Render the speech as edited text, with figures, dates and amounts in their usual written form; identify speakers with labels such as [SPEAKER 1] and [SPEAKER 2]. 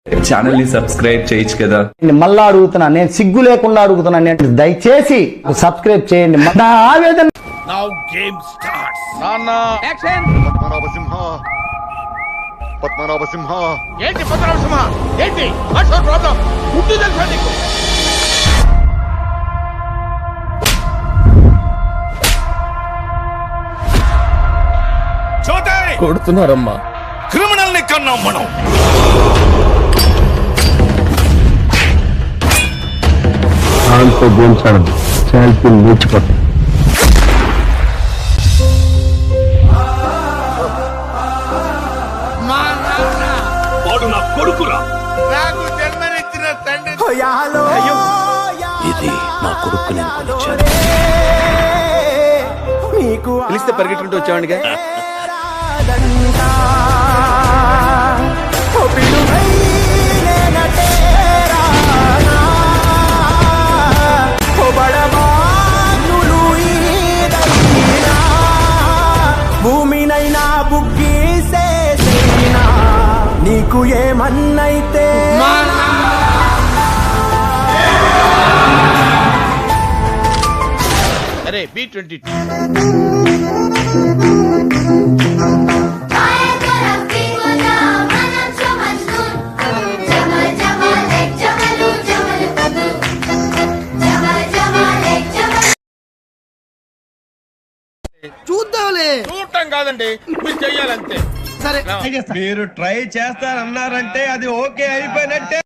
[SPEAKER 1] Channel ని subscribe చేయొచ్చు కదా.
[SPEAKER 2] మళ్ళా అడుగుతున్నా, నేను సిగ్గు లేకుండా అడుగుతున్నా, నేను దయచేసి సబ్స్క్రైబ్ చేయండి. నా ఆవేదన.
[SPEAKER 3] Now game starts. Nana. Action.
[SPEAKER 4] Padmanabha సింహ
[SPEAKER 3] ఏంటి పద్మనాభ సింహ? ఏంటి? What's your problem? గుడ్డు తెలుసా నీకు? చోటే కొడుతున్నారమ్మా. క్రిమినల్ ని కన్నాం మనం.
[SPEAKER 5] దాంతో గోంచాడు చాల్పి నేర్చుకోండి.
[SPEAKER 3] వాడు నా కొడుకురా. నాకు జన్మనిచ్చిన తండ్రి. ఇది నా కొడుకు. నేను కొనిచ్చాను. పిలిస్తే పరిగెట్టుకుంటూ వచ్చావండిగా.
[SPEAKER 6] భూమినైనా బుగ్గీసేసైనా నీకు ఏమన్నైతే
[SPEAKER 3] అరే B22
[SPEAKER 6] చూద్దాంలే.
[SPEAKER 3] చూడటం కాదండి, మీరు చెయ్యాలంతే.
[SPEAKER 6] సరే
[SPEAKER 7] మీరు ట్రై చేస్తారన్నారంటే అది ఓకే అయిపోయినట్టే.